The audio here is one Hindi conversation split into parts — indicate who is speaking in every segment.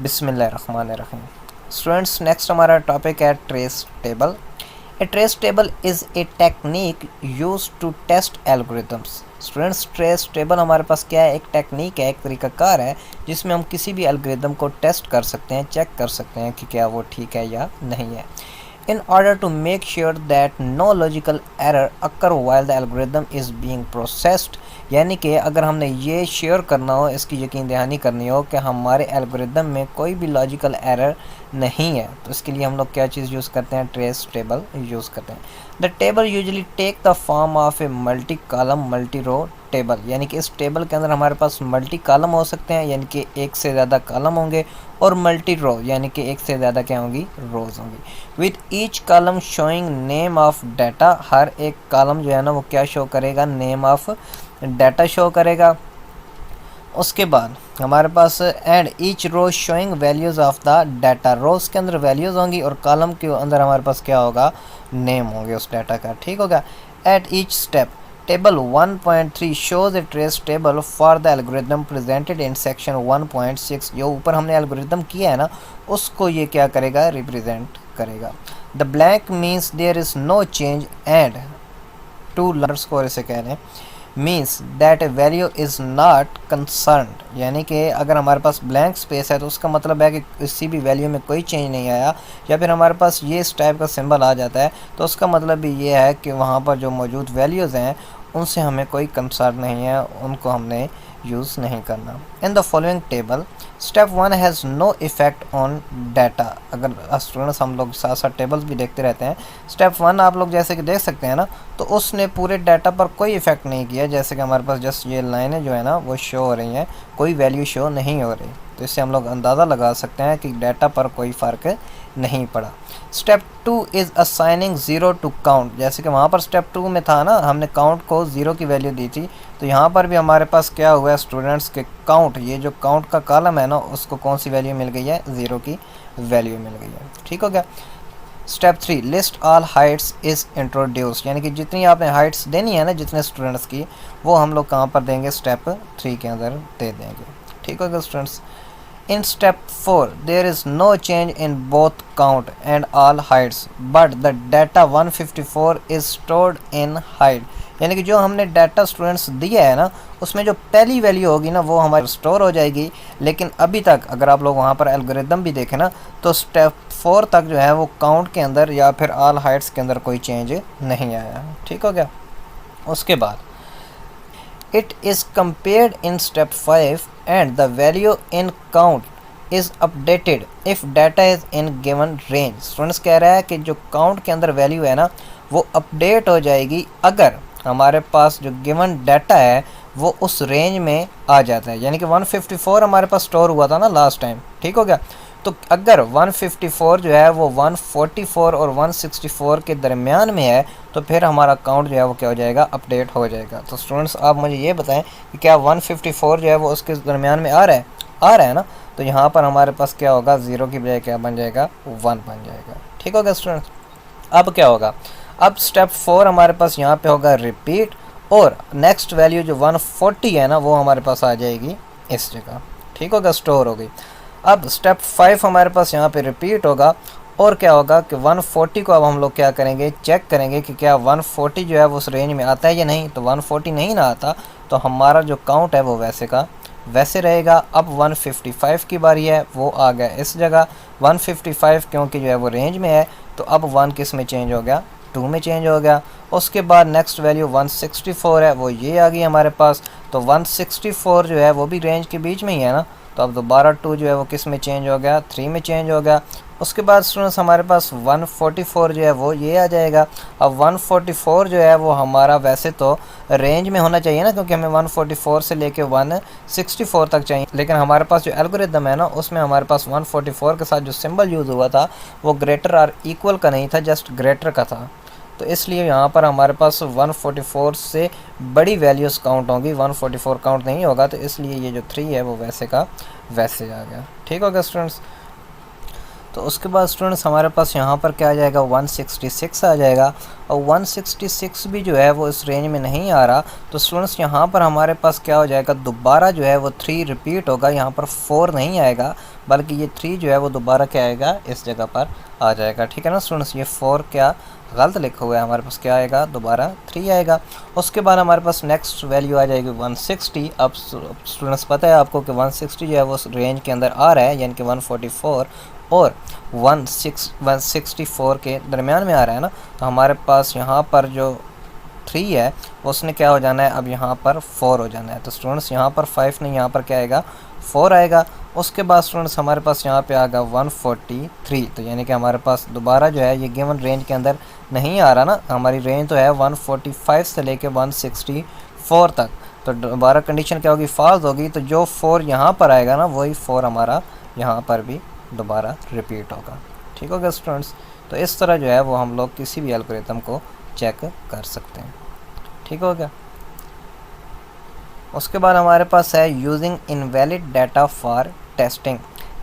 Speaker 1: बिस्मिल्लाहिर्रहमानिर्रहीम। स्टूडेंट्स, नेक्स्ट हमारा टॉपिक है trace table. A trace table is a technique use to test algorithms. Students, trace table हमारे पास क्या है? एक टेक्निक है, एक तरीकाकार है जिसमें हम किसी भी एल्गोरिदम को टेस्ट कर सकते हैं, चेक कर सकते हैं कि क्या वो ठीक है या नहीं है। In order to make sure that no logical error occur while the algorithm is being processed, यानी कि अगर हमने ये श्योर करना हो, इसकी यकीन दहानी करनी हो कि हमारे एल्गोरिदम में कोई भी लॉजिकल एरर नहीं है, तो इसके लिए हम लोग क्या चीज़ यूज़ करते हैं? ट्रेस टेबल यूज़ करते हैं। The table usually take the form of a multi column multi row table, यानी कि इस टेबल के अंदर हमारे पास मल्टी कॉलम हो सकते हैं, यानी कि एक से ज़्यादा कॉलम होंगे, और मल्टी रो यानी कि एक से ज़्यादा क्या होंगी? रोज़ होंगी। With each column showing name of data, हर एक कॉलम जो है ना वो क्या शो करेगा? नेम ऑफ डाटा शो करेगा। उसके बाद हमारे पास and each row showing values of the data, rows के अंदर वैल्यूज़ होंगी और कॉलम के अंदर हमारे पास क्या होगा? नेम होंगे उस डाटा का। ठीक होगा। At each step table 1.3 shows a trace table for the algorithm presented in section 1.6। जो ऊपर हमने एल्गोरिदम किया है ना, उसको ये क्या करेगा? रिप्रेजेंट करेगा। The blank means there is no change and to लर्स को इसे कह रहे हैं means that a value is not concerned, यानी कि अगर हमारे पास ब्लैंक स्पेस है तो उसका मतलब है कि किसी भी वैल्यू में कोई चेंज नहीं आया, या फिर हमारे पास ये इस टाइप का सिंबल आ जाता है तो उसका मतलब भी ये है कि वहाँ पर जो मौजूद वैल्यूज़ हैं उनसे हमें कोई कंसर्न नहीं है, उनको हमने यूज़ नहीं करना। In the following table step 1 has no effect on data. अगर स्टूडेंट्स हम लोग साथ साथ टेबल्स भी देखते रहते हैं, स्टेप 1 आप लोग जैसे कि देख सकते हैं ना, तो उसने पूरे डाटा पर कोई इफ़ेक्ट नहीं किया। जैसे कि हमारे पास जस्ट ये लाइनें जो है ना वो शो हो रही हैं, कोई वैल्यू शो नहीं हो रही, तो इससे हम लोग अंदाज़ा लगा सकते हैं कि डाटा पर कोई फ़र्क नहीं पड़ा। Step 2 is assigning zero to count. जैसे कि वहाँ पर स्टेप 2 में था ना, हमने काउंट को ज़ीरो की वैल्यू दी थी, तो यहाँ पर भी हमारे पास क्या हुआ है स्टूडेंट्स के? काउंट, ये जो काउंट का कॉलम है ना उसको कौन सी वैल्यू मिल गई है? ज़ीरो की वैल्यू मिल गई है। ठीक हो गया। Step 3 list all Heights is introduce, यानी कि जितनी आपने हाइट्स देनी है ना जितने स्टूडेंट्स की, वो हम लोग कहाँ पर देंगे? स्टेप 3 के अंदर दे देंगे। ठीक हो गया students. In step 4, there is no change in both count and all heights, but the data 154 is stored in height। यानी कि जो हमने डाटा स्टूडेंट्स दिया है ना, उसमें जो पहली वैल्यू होगी ना वो हमारी स्टोर हो जाएगी, लेकिन अभी तक अगर आप लोग वहाँ पर एल्गोरिदम भी देखें ना, तो स्टेप 4 तक जो है वो काउंट के अंदर या फिर ऑल हाइट्स के अंदर कोई चेंज नहीं आया। ठीक हो गया। उसके बाद it is compared in step 5 and the value in count is updated if data is in given range। Students कह रहा है कि जो काउंट के अंदर वैल्यू है ना वो अपडेट हो जाएगी अगर हमारे पास जो गिवन डाटा है वो उस रेंज में आ जाता है। यानी कि 154 हमारे पास स्टोर हुआ था ना लास्ट टाइम। ठीक हो गया। तो अगर 154 जो है वो 144 और 164 के दरमियान में है तो फिर हमारा काउंट जो है वो क्या हो जाएगा? अपडेट हो जाएगा। तो स्टूडेंट्स आप मुझे ये बताएं कि क्या 154 जो है वो उसके दरमियान में आ रहा है? आ रहा है ना, तो यहाँ पर हमारे पास क्या होगा? ज़ीरो की बजाय क्या बन जाएगा? 1 बन जाएगा। ठीक होगा स्टूडेंट्स। अब क्या होगा? अब स्टेप 4 हमारे पास यहाँ पे होगा रिपीट, और नेक्स्ट वैल्यू जो 140 है ना वो हमारे पास आ जाएगी इस जगह। ठीक होगा, स्टोर हो गई। अब स्टेप 5 हमारे पास यहाँ पे रिपीट होगा, और क्या होगा कि 140 को अब हम लोग क्या करेंगे? चेक करेंगे कि क्या 140 जो है वो उस रेंज में आता है या नहीं। तो 140 नहीं ना आता तो हमारा जो काउंट है वो वैसे का वैसे रहेगा। अब 155 की बारी है, वो आ गया इस जगह 155, क्योंकि जो है वो रेंज में है, तो अब 1 किस में चेंज हो गया? 2 में चेंज हो गया। उसके बाद नेक्स्ट वैल्यू 164 है, वो ये आ गई हमारे पास, तो 164 जो है वो भी रेंज के बीच में ही है ना, तो अब दोबारा 2 जो है वो किस में चेंज हो गया? 3 में चेंज हो गया। उसके बाद स्टूडेंट्स हमारे पास 144 जो है वो ये आ जाएगा। अब 144 जो है वो हमारा वैसे तो रेंज में होना चाहिए ना, क्योंकि हमें 144 से लेके 164 तक चाहिए, लेकिन हमारे पास जो एल्गोरिदम है ना उसमें हमारे पास 144 के साथ जो सिंबल यूज़ हुआ था वो ग्रेटर और इक्वल का नहीं था, जस्ट ग्रेटर का था। तो इसलिए यहाँ पर हमारे पास 144 से बड़ी वैल्यूज़ काउंट होंगी, 144 काउंट नहीं होगा, तो इसलिए ये जो 3 है वो वैसे का वैसे आ गया। ठीक होगा स्टूडेंट्स। तो उसके बाद स्टूडेंट्स हमारे पास यहाँ पर क्या आ जाएगा 166 आ जाएगा, और 166 भी जो है वो इस रेंज में नहीं आ रहा। तो स्टूडेंट्स यहाँ पर हमारे पास क्या हो जाएगा, दोबारा जो है वो 3 रिपीट होगा, यहाँ पर 4 नहीं आएगा, बल्कि ये 3 जो है वो दोबारा क्या आएगा, इस जगह पर आ जाएगा। ठीक है ना स्टूडेंट्स, ये 4 क्या गलत लिखा हुआ है, हमारे पास क्या आएगा, दोबारा 3 आएगा। उसके बाद हमारे पास नेक्स्ट वैल्यू आ जाएगी 160। अब स्टूडेंट्स पता है आपको कि 160 जो है वो रेंज के अंदर आ रहा है, यानी कि 144 और 164 के दरमियान में आ रहा है ना। तो हमारे पास यहाँ पर जो 3 है उसने क्या हो जाना है, अब यहाँ पर 4 हो जाना है। तो स्टूडेंट्स यहाँ पर 5 नहीं, यहाँ पर क्या आएगा, 4 आएगा। उसके बाद स्टूडेंट्स हमारे पास यहाँ पे आएगा 143। तो यानी कि हमारे पास दोबारा जो है ये गिवन रेंज के अंदर नहीं आ रहा ना, हमारी रेंज तो है 145 से लेके 164 तक। तो दोबारा कंडीशन क्या होगी, फॉल्स होगी। तो जो 4 यहाँ पर आएगा ना, वही 4 हमारा यहाँ पर भी दोबारा रिपीट होगा। ठीक होगा स्टूडेंट्स। तो इस तरह जो है वो हम लोग किसी भी एल्गोरिथम को चेक कर सकते हैं। ठीक हो गया। उसके बाद हमारे पास है using invalid data for testing.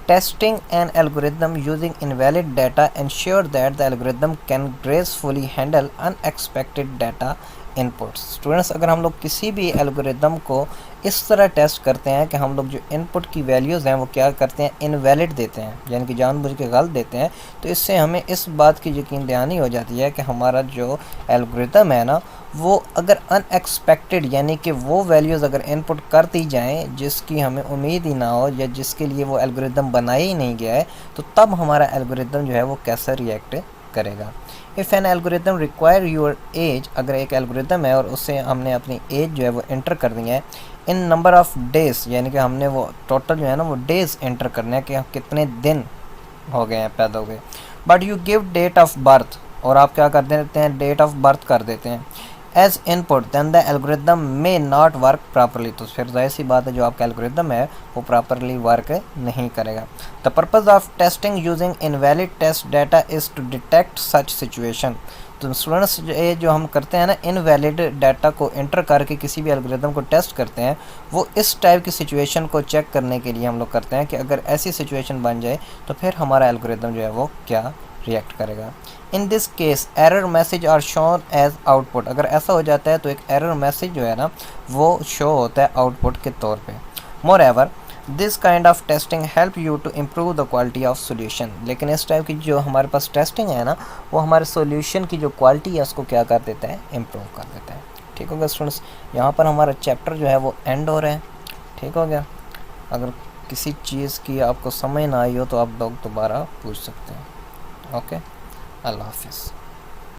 Speaker 1: Testing an algorithm using invalid data ensure that the algorithm can gracefully handle unexpected data inputs. Students अगर हम लोग किसी भी एल्गोरिथम को इस तरह टेस्ट करते हैं कि हम लोग जो इनपुट की वैल्यूज़ हैं वो क्या करते हैं, इनवैलिड देते हैं, यानी कि जानबूझ के गलत देते हैं, तो इससे हमें इस बात की यकीन दहानी हो जाती है कि हमारा जो एल्गोरिथम है ना, वो अगर अनएक्सपेक्टेड यानी कि वो वैल्यूज़ अगर इनपुट कर दी जाएँ जिसकी हमें उम्मीद ही ना हो या जिसके लिए वो एल्गोरिथम बनाया ही नहीं गया है, तो तब हमारा एल्गोरिथम जो है वो कैसा रिएक्ट करेगा। If an algorithm require your age, अगर एक एल्गोरिथम है और उससे हमने अपनी एज जो है वो एंटर कर दी है इन नंबर ऑफ़ डेज़, यानी कि हमने वो टोटल जो है ना वो डेज़ एंटर करने हैं कि हम कितने दिन हो गए हैं पैदा हुए, but you give date of birth, और आप क्या कर देते हैं, डेट ऑफ बर्थ कर देते हैं as input, then the algorithm may not work properly. तो फिर जाहिर सी बात है जो आपका एल्गोरिथम है वो प्रॉपरली वर्क नहीं करेगा। The purpose of testing using invalid test data is to detect such situation. तो स्टूडेंट्स ये जो हम करते हैं ना, इनवैलिड डाटा को एंटर करके किसी भी एल्गोरिथम को टेस्ट करते हैं, वो इस टाइप की सिचुएशन को चेक करने के लिए हम लोग करते हैं कि अगर ऐसी सिचुएशन बन जाए तो फिर हमारा एल्गोरिथम जो है वो क्या रिएक्ट करेगा। In this case error message are shown as output. अगर ऐसा हो जाता है तो एक एरर मैसेज जो है ना वो शो होता है आउटपुट के तौर पे। Moreover this kind of testing help you to improve the quality of solution. लेकिन इस टाइप की जो हमारे पास टेस्टिंग है ना, वो हमारे सोल्यूशन की जो क्वालिटी है उसको क्या कर देता है, इम्प्रूव कर देता है। ठीक हो गया स्टूडेंट्स, यहाँ पर हमारा चैप्टर जो है वो एंड हो रहा है। ठीक हो गया। अगर किसी चीज़ की आपको समझ ना आई हो तो आप लोग दोबारा पूछ सकते हैं। ओके, अल्लाह हाफिज़।